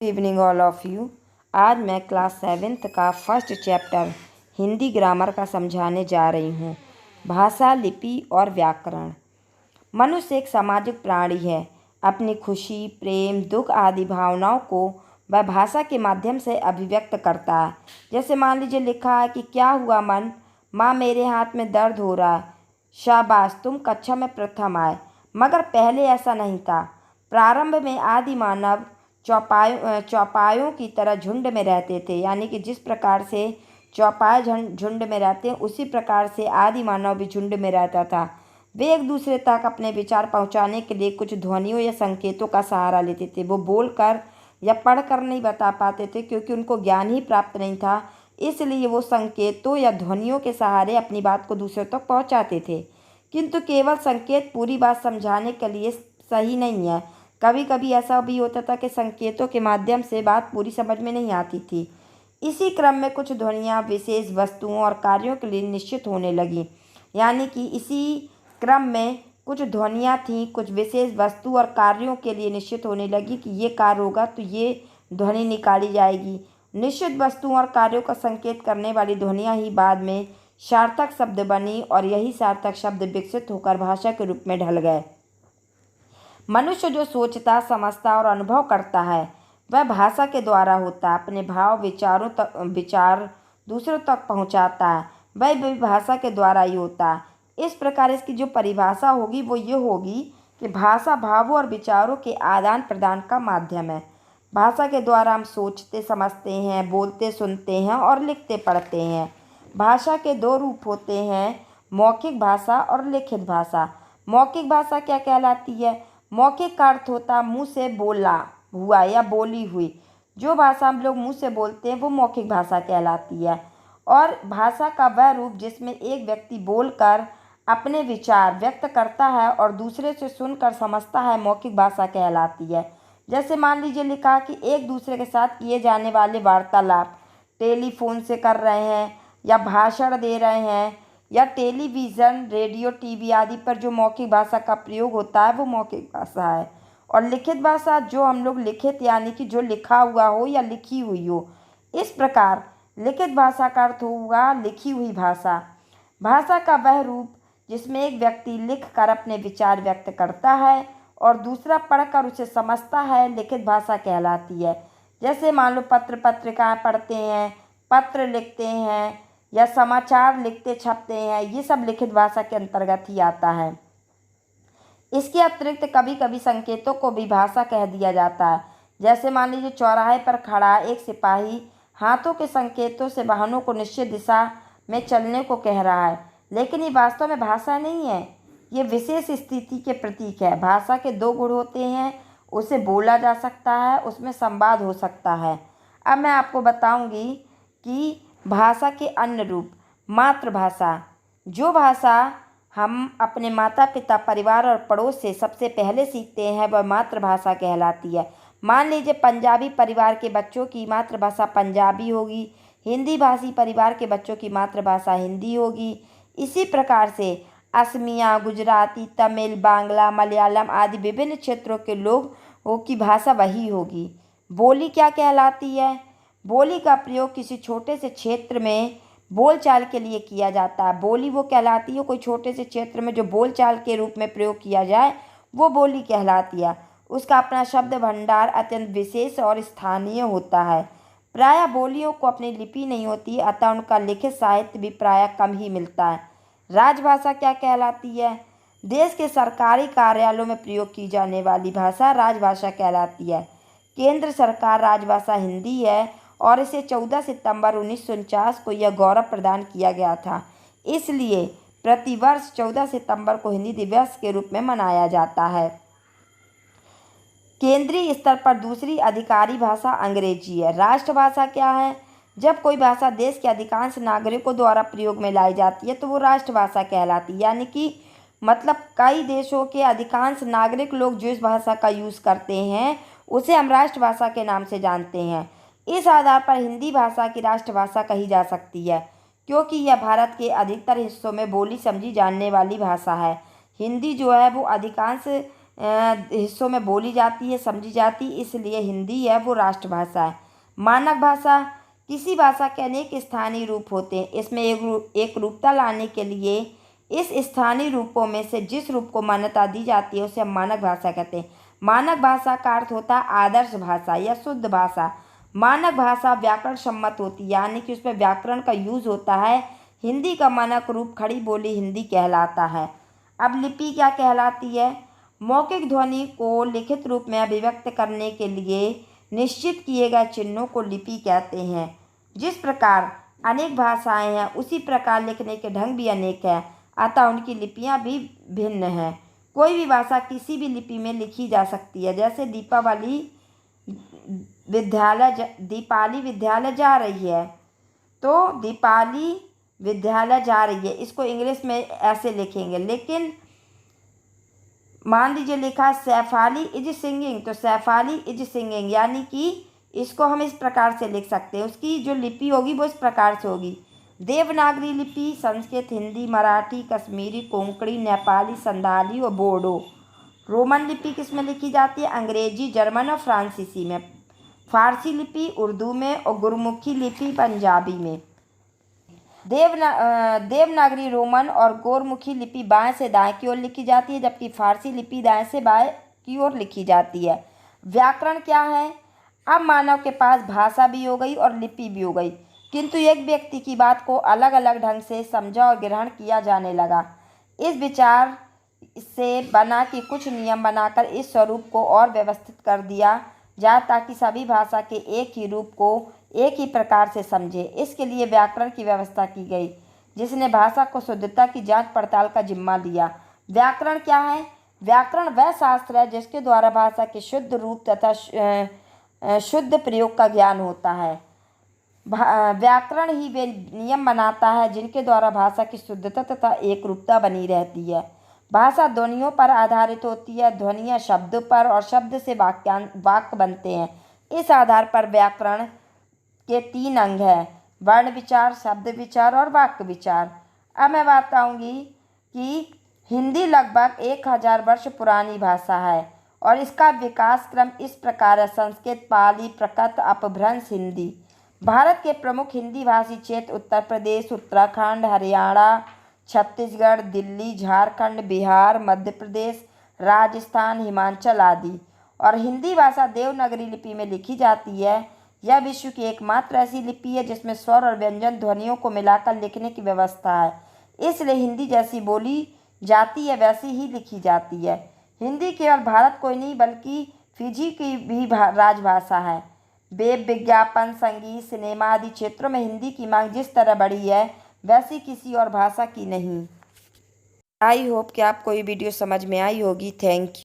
Evening all of you. आज मैं class 7th का फर्स्ट चैप्टर हिंदी ग्रामर का समझाने जा रही हूँ। भाषा, लिपि और व्याकरण। मनुष्य एक सामाजिक प्राणी है। अपनी खुशी, प्रेम, दुख आदि भावनाओं को वह भाषा के माध्यम से अभिव्यक्त करता है। जैसे मान लीजिए लिखा है कि क्या हुआ मन, माँ मेरे हाथ में दर्द हो रहा है, शाबाश तुम कक्षा में प्रथम आए। मगर पहले ऐसा नहीं था। प्रारंभ में आदि मानव चौपायों की तरह झुंड में रहते थे। यानी कि जिस प्रकार से चौपाए झुंड में रहते हैं, उसी प्रकार से आदि मानव भी झुंड में रहता था। वे एक दूसरे तक अपने विचार पहुंचाने के लिए कुछ ध्वनियों या संकेतों का सहारा लेते थे। वो बोलकर या पढ़कर नहीं बता पाते थे, क्योंकि उनको ज्ञान ही प्राप्त नहीं था। इसलिए वो संकेतों या ध्वनियों के सहारे अपनी बात को दूसरों तक पहुंचाते थे। किंतु केवल संकेत पूरी बात समझाने के लिए सही नहीं है। कभी कभी ऐसा भी होता था कि संकेतों के माध्यम से बात पूरी समझ में नहीं आती थी। इसी क्रम में कुछ ध्वनियाँ विशेष वस्तुओं और कार्यों के लिए निश्चित होने लगी। यानी कि इसी क्रम में कुछ ध्वनियाँ थीं, कुछ विशेष वस्तु और कार्यों के लिए निश्चित होने लगी कि ये कार्य होगा तो ये ध्वनि निकाली जाएगी। निश्चित वस्तुओं और कार्यों का संकेत करने वाली ध्वनियाँ ही बाद में सार्थक शब्द बनी और यही सार्थक शब्द विकसित होकर भाषा के रूप में ढल गए। मनुष्य जो सोचता, समझता और अनुभव करता है वह भाषा के द्वारा होता है। अपने भाव विचार दूसरों तक पहुंचाता है, वह भी भाषा के द्वारा ही होता है। इस प्रकार इसकी जो परिभाषा होगी वो ये होगी कि भाषा भावों और विचारों के आदान प्रदान का माध्यम है। भाषा के द्वारा हम सोचते, समझते हैं, बोलते, सुनते हैं और लिखते, पढ़ते हैं। भाषा के दो रूप होते हैं, मौखिक भाषा और लिखित भाषा। मौखिक भाषा क्या कहलाती है? मौखिक का अर्थ होता है मुँह से बोला हुआ या बोली हुई। जो भाषा हम लोग मुँह से बोलते हैं वो मौखिक भाषा कहलाती है। और भाषा का वह रूप जिसमें एक व्यक्ति बोलकर अपने विचार व्यक्त करता है और दूसरे से सुनकर समझता है, मौखिक भाषा कहलाती है। जैसे मान लीजिए लिखा कि एक दूसरे के साथ किए जाने वाले वार्तालाप टेलीफोन से कर रहे हैं या भाषण दे रहे हैं या टेलीविज़न, रेडियो, टीवी आदि पर जो मौखिक भाषा का प्रयोग होता है वो मौखिक भाषा है। और लिखित भाषा जो हम लोग लिखित यानी कि जो लिखा हुआ हो या लिखी हुई हो। इस प्रकार लिखित भाषा का अर्थ होगा लिखी हुई भाषा। भाषा का वह रूप जिसमें एक व्यक्ति लिख कर अपने विचार व्यक्त करता है और दूसरा पढ़कर उसे समझता है, लिखित भाषा कहलाती है। जैसे मान लो पत्रिकाएँ पढ़ते हैं, पत्र लिखते हैं या समाचार लिखते छपते हैं, ये सब लिखित भाषा के अंतर्गत ही आता है। इसके अतिरिक्त कभी कभी संकेतों को भी भाषा कह दिया जाता है। जैसे मान लीजिए चौराहे पर खड़ा एक सिपाही हाथों के संकेतों से वाहनों को निश्चित दिशा में चलने को कह रहा है, लेकिन ये वास्तव में भाषा नहीं है, ये विशेष स्थिति के प्रतीक है। भाषा के दो गुण होते हैं, उसे बोला जा सकता है, उसमें संवाद हो सकता है। अब मैं आपको बताऊंगी कि भाषा के अन्य रूप। मातृभाषा, जो भाषा हम अपने माता पिता, परिवार और पड़ोस से सबसे पहले सीखते हैं वह मातृभाषा कहलाती है। मान लीजिए पंजाबी परिवार के बच्चों की मातृभाषा पंजाबी होगी, हिंदी भाषी परिवार के बच्चों की मातृभाषा हिंदी होगी। इसी प्रकार से असमिया, गुजराती, तमिल, बांग्ला, मलयालम आदि विभिन्न क्षेत्रों के लोगों की भाषा वही होगी। बोली क्या कहलाती है? बोली का प्रयोग किसी छोटे से क्षेत्र में बोलचाल के लिए किया जाता है। बोली वो कहलाती है कोई छोटे से क्षेत्र में जो बोलचाल के रूप में प्रयोग किया जाए वो बोली कहलाती है। उसका अपना शब्द भंडार अत्यंत विशेष और स्थानीय होता है। प्रायः बोलियों को अपनी लिपि नहीं होती, अतः उनका लिखित साहित्य भी प्रायः कम ही मिलता है। राजभाषा क्या कहलाती है? देश के सरकारी कार्यालयों में प्रयोग की जाने वाली भाषा राजभाषा कहलाती है। केंद्र सरकार राजभाषा हिंदी है और इसे 14 सितंबर 1949 को यह गौरव प्रदान किया गया था। इसलिए प्रतिवर्ष 14 सितंबर को हिंदी दिवस के रूप में मनाया जाता है। केंद्रीय स्तर पर दूसरी अधिकारी भाषा अंग्रेजी है। राष्ट्रभाषा क्या है? जब कोई भाषा देश के अधिकांश नागरिकों द्वारा प्रयोग में लाई जाती है तो वो राष्ट्रभाषा कहलाती है। यानी कि मतलब कई देशों के अधिकांश नागरिक लोग जो इस भाषा का यूज़ करते हैं उसे हम राष्ट्रभाषा के नाम से जानते हैं। इस आधार पर हिंदी भाषा की राष्ट्रभाषा कही जा सकती है, क्योंकि यह भारत के अधिकतर हिस्सों में बोली समझी जाने वाली भाषा है। हिंदी जो है वो अधिकांश हिस्सों में बोली जाती है, समझी जाती है, इसलिए हिंदी है वो राष्ट्रभाषा है। मानक भाषा, किसी भाषा के अनेक स्थानीय रूप होते हैं। इसमें एक रूपता लाने के लिए इस स्थानीय रूपों में से जिस रूप को मान्यता दी जाती है उसे हम मानक भाषा कहते हैं। मानक भाषा का अर्थ होता है आदर्श भाषा या शुद्ध भाषा। मानक भाषा व्याकरण सम्मत होती है, यानी कि उसमें व्याकरण का यूज होता है। हिंदी का मानक रूप खड़ी बोली हिंदी कहलाता है। अब लिपि क्या कहलाती है? मौखिक ध्वनि को लिखित रूप में अभिव्यक्त करने के लिए निश्चित किए गए चिन्हों को लिपि कहते हैं। जिस प्रकार अनेक भाषाएं हैं उसी प्रकार लिखने के ढंग भी अनेक हैं, अतः उनकी लिपियां भी भिन्न हैं। कोई भी भाषा किसी भी लिपि में लिखी जा सकती है। जैसे दीपाली विद्यालय जा रही है, तो दीपाली विद्यालय जा रही है, इसको इंग्लिश में ऐसे लिखेंगे। लेकिन मान लीजिए लिखा सैफाली इज सिंगिंग, तो सैफाली इज सिंगिंग, यानी कि इसको हम इस प्रकार से लिख सकते हैं। उसकी जो लिपि होगी वो इस प्रकार से होगी। देवनागरी लिपि संस्कृत, हिंदी, मराठी, कश्मीरी, कोंकणी, नेपाली, संथाली और बोडो। रोमन लिपि किस में लिखी जाती है? अंग्रेजी, जर्मन और फ्रांसीसी में। फारसी लिपि उर्दू में और गुरमुखी लिपि पंजाबी में। देवनागरी, रोमन और गोरमुखी लिपि बाएं से दाएं की ओर लिखी जाती है, जबकि फारसी लिपि दाएं से बाएं की ओर लिखी जाती है। व्याकरण क्या है? अब मानव के पास भाषा भी हो गई और लिपि भी हो गई, किंतु एक व्यक्ति की बात को अलग अलग ढंग से समझा और ग्रहण किया जाने लगा। इस विचार से बना कि कुछ नियम बनाकर इस स्वरूप को और व्यवस्थित कर दिया जाए ताकि सभी भाषा के एक ही रूप को एक ही प्रकार से समझे। इसके लिए व्याकरण की व्यवस्था की गई, जिसने भाषा को शुद्धता की जांच पड़ताल का जिम्मा लिया। व्याकरण क्या है? व्याकरण वह शास्त्र है जिसके द्वारा भाषा के शुद्ध रूप तथा शुद्ध प्रयोग का ज्ञान होता है। व्याकरण ही वे नियम बनाता है जिनके द्वारा भाषा की शुद्धता तथा एक रूपता बनी रहती है। भाषा ध्वनियों पर आधारित होती है। ध्वनियाँ शब्द पर और शब्द से वाक्य बनते हैं। इस आधार पर व्याकरण के 3 अंग हैं: वर्ण विचार, शब्द विचार और वाक्य विचार। अब मैं बताऊंगी कि हिंदी लगभग 1000 वर्ष पुरानी भाषा है और इसका विकास क्रम इस प्रकार है: संस्कृत, पाली, प्रकृत, अपभ्रंश, हिंदी। भारत के प्रमुख हिंदी भाषी क्षेत्र उत्तर प्रदेश, उत्तराखंड, हरियाणा, छत्तीसगढ़, दिल्ली, झारखंड, बिहार, मध्य प्रदेश, राजस्थान, हिमाचल आदि। और हिंदी भाषा देवनागरी लिपि में लिखी जाती है। यह विश्व की एकमात्र ऐसी लिपि है जिसमें स्वर और व्यंजन ध्वनियों को मिलाकर लिखने की व्यवस्था है। इसलिए हिंदी जैसी बोली जाती है वैसी ही लिखी जाती है। हिंदी केवल भारत को ही नहीं बल्कि फिजी की भी राजभाषा है। वेब, विज्ञापन, संगीत, सिनेमा आदि क्षेत्रों में हिंदी की मांग जिस तरह बढ़ी है वैसी किसी और भाषा की नहीं। आई होप कि आपको ये वीडियो समझ में आई होगी। Thank you.